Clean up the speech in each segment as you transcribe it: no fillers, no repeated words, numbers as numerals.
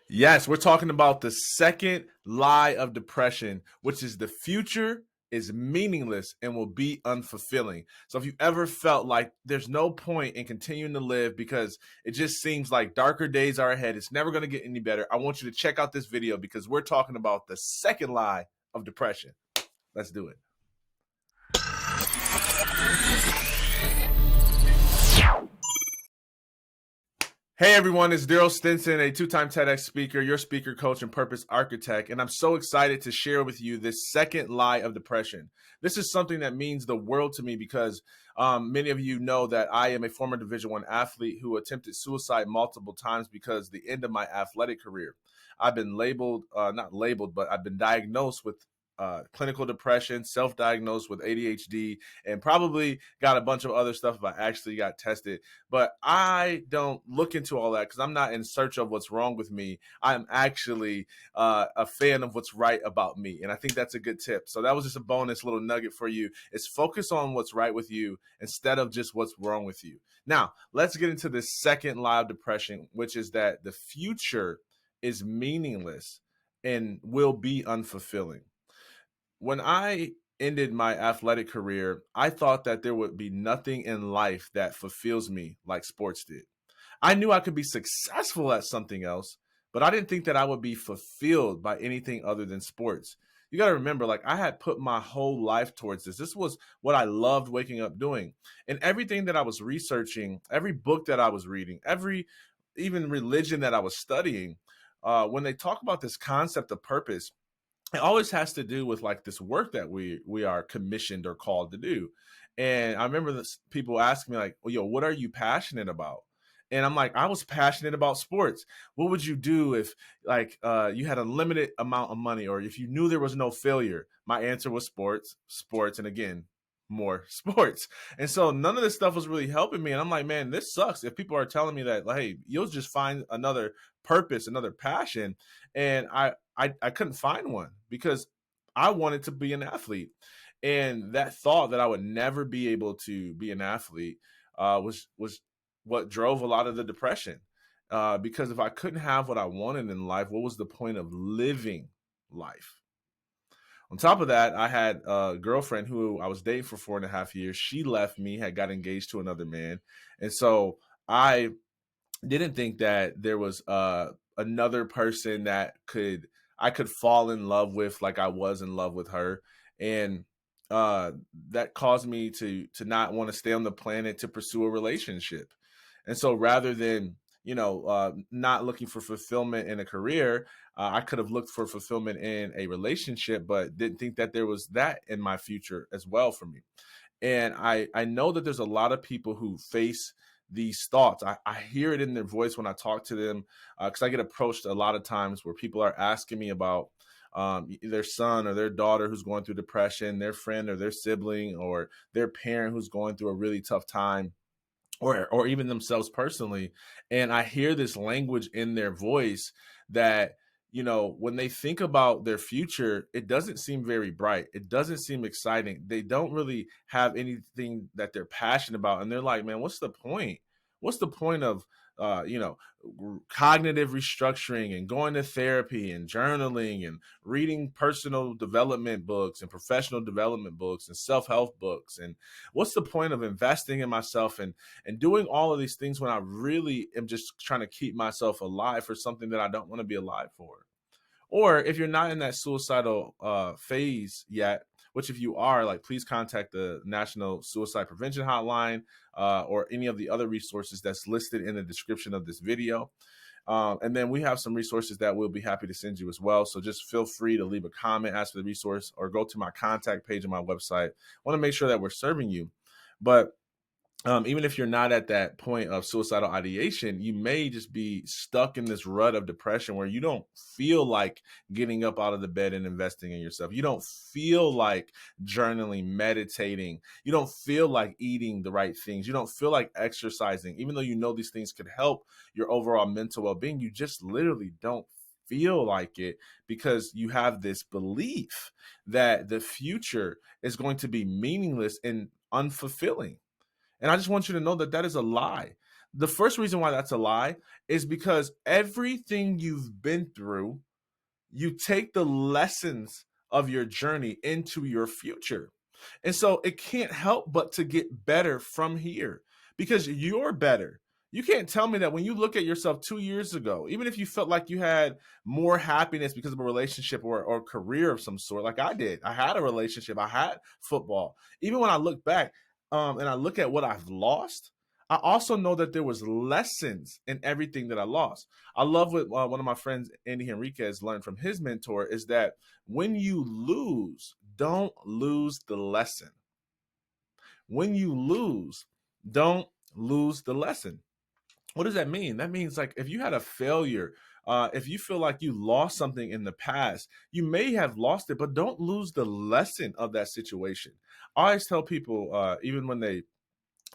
Yes, we're talking about the second lie of depression, which is the future is meaningless and will be unfulfilling. So if you ever felt like there's no point in continuing to live because it just seems like darker days are ahead, it's never going to get any better, I want you to check out this video because we're talking about the second lie of depression. Let's do it. Hey everyone, it's Darryll Stinson, a two-time TEDx speaker, your speaker coach and purpose architect, and I'm so excited to share with you this second lie of depression. This is something that means the world to me because many of you know that I am a former Division I athlete who attempted suicide multiple times because the end of my athletic career. I've been not labeled, but I've been diagnosed with clinical depression, self-diagnosed with ADHD, and probably got a bunch of other stuff if I actually got tested. But I don't look into all that because I'm not in search of what's wrong with me. I'm actually a fan of what's right about me. And I think that's a good tip. So that was just a bonus little nugget for you. Is focus on what's right with you instead of just what's wrong with you. Now, let's get into the second lie of depression, which is that the future is meaningless and will be unfulfilling. When I ended my athletic career, I thought that there would be nothing in life that fulfills me like sports did. I knew I could be successful at something else, but I didn't think that I would be fulfilled by anything other than sports. You got to remember, like, I had put my whole life towards this. This was what I loved waking up doing. And everything that I was researching, every book that I was reading, even religion that I was studying, when they talk about this concept of purpose, it always has to do with like this work that we are commissioned or called to do. And I remember people asking me like, well, yo, what are you passionate about? And I'm like, I was passionate about sports. What would you do if like you had a limited amount of money, or if you knew there was no failure? My answer was sports, and again, more sports. And so none of this stuff was really helping me. And I'm like, man, this sucks. If people are telling me that, like, hey, you'll just find another purpose, another passion, and I couldn't find one because I wanted to be an athlete. And that thought that I would never be able to be an athlete was what drove a lot of the depression. Because if I couldn't have what I wanted in life, what was the point of living life? On top of that, I had a girlfriend who I was dating for 4.5 years. She left me, had got engaged to another man. And so I didn't think that there was another person that I could fall in love with like I was in love with her. And that caused me to not want to stay on the planet to pursue a relationship. And so rather than, not looking for fulfillment in a career, I could have looked for fulfillment in a relationship, but didn't think that there was that in my future as well for me. And I know that there's a lot of people who face these thoughts. I hear it in their voice when I talk to them, because I get approached a lot of times where people are asking me about their son or their daughter who's going through depression, their friend or their sibling or their parent who's going through a really tough time, or even themselves personally. And I hear this language in their voice that, when they think about their future, it doesn't seem very bright. It doesn't seem exciting. They don't really have anything that they're passionate about. And they're like, man, what's the point? What's the point of, uh, you know, cognitive restructuring and going to therapy and journaling and reading personal development books and professional development books and self-help books? And what's the point of investing in myself and doing all of these things when I really am just trying to keep myself alive for something that I don't want to be alive for? Or if you're not in that suicidal phase yet, which if you are, like, please contact the National Suicide Prevention Hotline or any of the other resources that's listed in the description of this video. And then we have some resources that we'll be happy to send you as well. So just feel free to leave a comment, ask for the resource, or go to my contact page on my website. I want to make sure that we're serving you. But even if you're not at that point of suicidal ideation, you may just be stuck in this rut of depression where you don't feel like getting up out of the bed and investing in yourself. You don't feel like journaling, meditating. You don't feel like eating the right things. You don't feel like exercising, even though you know these things could help your overall mental well-being. You just literally don't feel like it because you have this belief that the future is going to be meaningless and unfulfilling. And I just want you to know that that is a lie. The first reason why that's a lie is because everything you've been through, you take the lessons of your journey into your future. And so it can't help but to get better from here because you're better. You can't tell me that when you look at yourself 2 years ago, even if you felt like you had more happiness because of a relationship or career of some sort, like I did. I had a relationship, I had football. Even when I look back and I look at what I've lost, I also know that there was lessons in everything that I lost. I love what one of my friends, Andy Henriquez, learned from his mentor is that when you lose, don't lose the lesson. When you lose, don't lose the lesson. What does that mean? That means like if you had a failure, if you feel like you lost something in the past, you may have lost it, but don't lose the lesson of that situation. I always tell people, even when they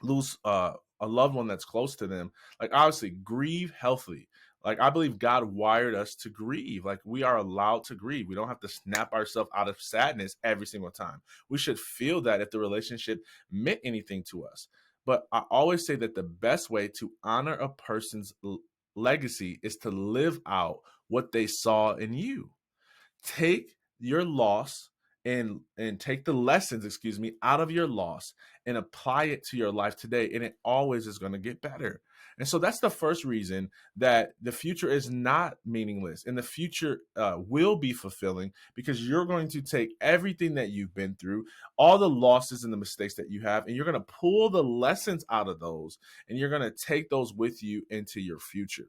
lose a loved one that's close to them, like obviously grieve healthily. Like I believe God wired us to grieve. Like we are allowed to grieve. We don't have to snap ourselves out of sadness every single time. We should feel that if the relationship meant anything to us. But I always say that the best way to honor a person's legacy is to live out what they saw in you. Take your loss and take the lessons, excuse me, out of your loss and apply it to your life today, and it always is going to get better. And so that's the first reason that the future is not meaningless and the future will be fulfilling, because you're going to take everything that you've been through, all the losses and the mistakes that you have, and you're going to pull the lessons out of those, and you're going to take those with you into your future.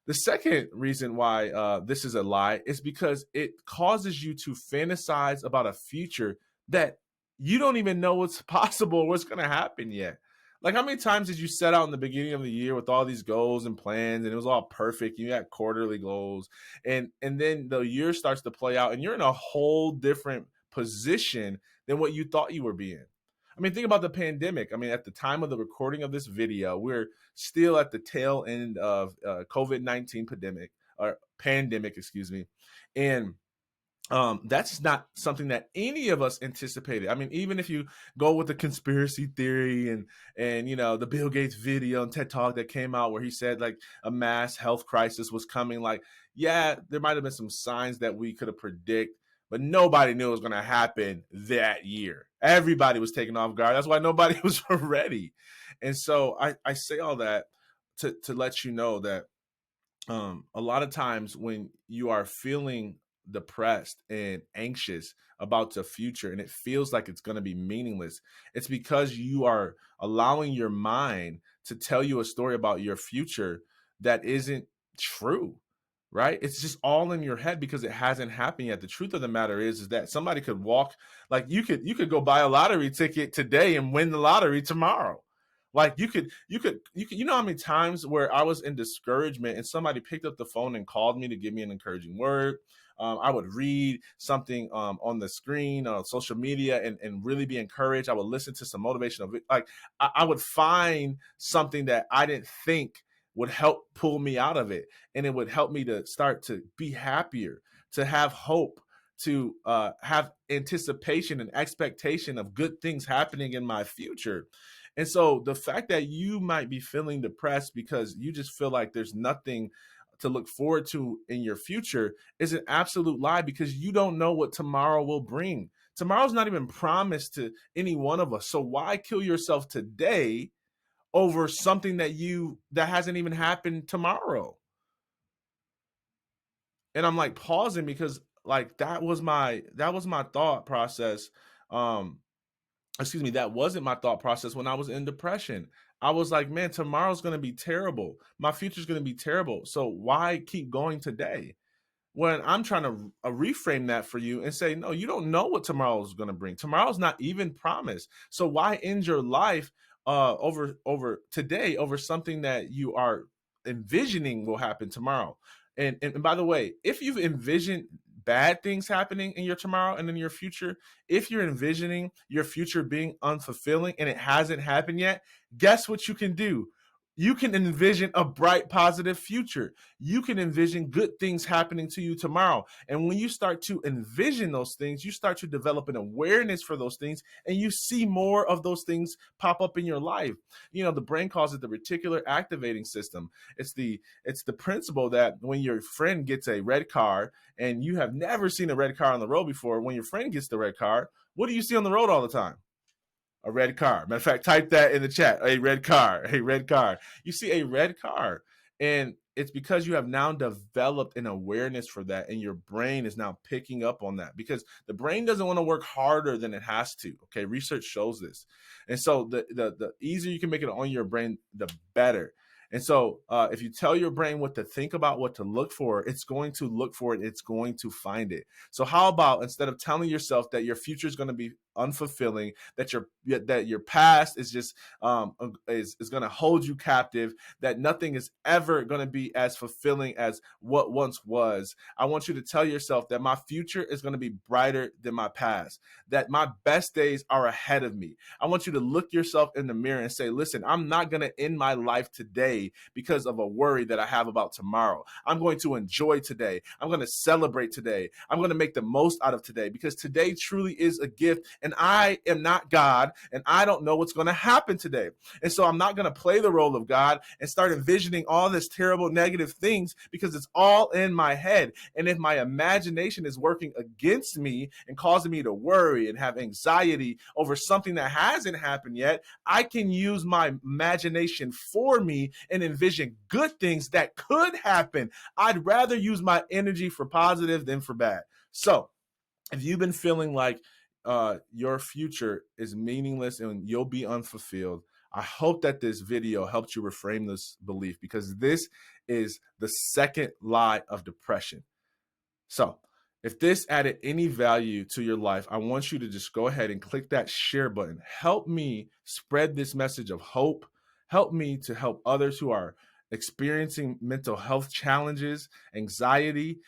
The second reason why this is a lie is because it causes you to fantasize about a future that you don't even know what's possible or what's going to happen yet. Like, how many times did you set out in the beginning of the year with all these goals and plans, and it was all perfect? You had quarterly goals, and then the year starts to play out, and you're in a whole different position than what you thought you were being. I mean, think about the pandemic. I mean, at the time of the recording of this video, we're still at the tail end of COVID-19 pandemic, excuse me. And that's not something that any of us anticipated. I mean, even if you go with the conspiracy theory and the Bill Gates video and TED Talk that came out where he said like a mass health crisis was coming, like, yeah, there might have been some signs that we could have predicted, but nobody knew it was going to happen that year. Everybody was taken off guard. That's why nobody was ready. And so I say all that to let you know that a lot of times when you are feeling depressed and anxious about the future and it feels like it's going to be meaningless, it's because you are allowing your mind to tell you a story about your future that isn't true. Right? It's just all in your head because it hasn't happened yet. The truth of the matter is that somebody could walk, like you could go buy a lottery ticket today and win the lottery tomorrow. Like you know how many times where I was in discouragement and somebody picked up the phone and called me to give me an encouraging word. I would read something on the screen on social media and really be encouraged. I would listen to some motivational, like I would find something that I didn't think would help pull me out of it, and it would help me to start to be happier, to have hope, to have anticipation and expectation of good things happening in my future. And so the fact that you might be feeling depressed because you just feel like there's nothing to look forward to in your future is an absolute lie, because you don't know what tomorrow will bring. Tomorrow's not even promised to any one of us. So why kill yourself today over something that hasn't even happened tomorrow? And I'm like pausing because like that was my thought process. Excuse me, that wasn't my thought process when I was in depression. I was like, man, tomorrow's going to be terrible. My future's going to be terrible. So why keep going today? When I'm trying to reframe that for you and say, no, you don't know what tomorrow is going to bring. Tomorrow's not even promised. So why end your life over today over something that you are envisioning will happen tomorrow? And by the way, if you've envisioned bad things happening in your tomorrow and in your future, if you're envisioning your future being unfulfilling and it hasn't happened yet, guess what you can do? You can envision a bright, positive future. You can envision good things happening to you tomorrow. And when you start to envision those things, you start to develop an awareness for those things, and you see more of those things pop up in your life. You know, the brain calls it the reticular activating system. It's the principle that when your friend gets a red car and you have never seen a red car on the road before, when your friend gets the red car, what do you see on the road all the time? A red car. Matter of fact, type that in the chat. A red car. A red car. You see a red car. And it's because you have now developed an awareness for that, and your brain is now picking up on that, because the brain doesn't want to work harder than it has to. Okay, research shows this. And so the easier you can make it on your brain, the better. And so if you tell your brain what to think about, what to look for, it's going to look for it. It's going to find it. So how about, instead of telling yourself that your future is going to be unfulfilling, that your past is just is going to hold you captive, that nothing is ever going to be as fulfilling as what once was, I want you to tell yourself that my future is going to be brighter than my past, that my best days are ahead of me. I want you to look yourself in the mirror and say, listen, I'm not going to end my life today because of a worry that I have about tomorrow. I'm going to enjoy today. I'm going to celebrate today. I'm going to make the most out of today, because today truly is a gift, and I am not God, and I don't know what's going to happen today. And so I'm not going to play the role of God and start envisioning all this terrible negative things, because it's all in my head. And if my imagination is working against me and causing me to worry and have anxiety over something that hasn't happened yet, I can use my imagination for me and envision good things that could happen. I'd rather use my energy for positive than for bad. So if you've been feeling like your future is meaningless and you'll be unfulfilled, I hope that this video helped you reframe this belief, because this is the second lie of depression. So if this added any value to your life, I want you to just go ahead and click that share button. Help me spread this message of hope. Help me to help others who are experiencing mental health challenges, anxiety,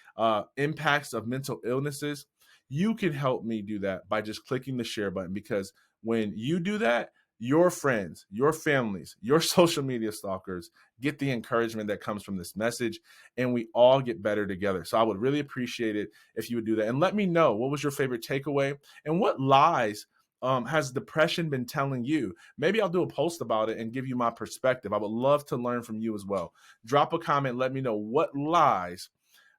impacts of mental illnesses. You can help me do that by just clicking the share button, because when you do that, your friends, your families, your social media stalkers get the encouragement that comes from this message, and we all get better together. So I would really appreciate it if you would do that. And let me know, what was your favorite takeaway, and what lies has depression been telling you? Maybe I'll do a post about it and give you my perspective. I would love to learn from you as well. Drop a comment. Let me know, what lies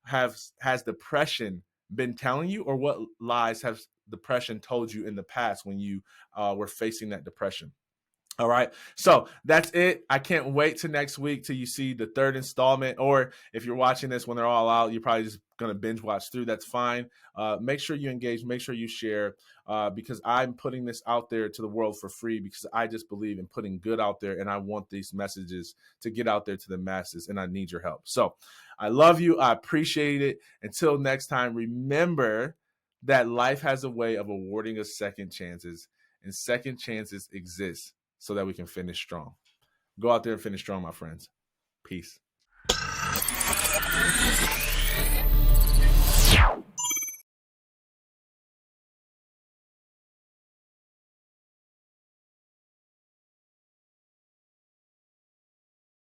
has depression been telling you, or what lies has depression told you in the past when you were facing that depression. All right. So that's it. I can't wait till next week till you see the third installment. Or if you're watching this when they're all out, you're probably just going to binge watch through. That's fine. Make sure you engage. Make sure you share, because I'm putting this out there to the world for free, because I just believe in putting good out there, and I want these messages to get out there to the masses, and I need your help. So I love you. I appreciate it. Until next time, remember that life has a way of awarding us second chances, and second chances exist so that we can finish strong. Go out there and finish strong, my friends. Peace.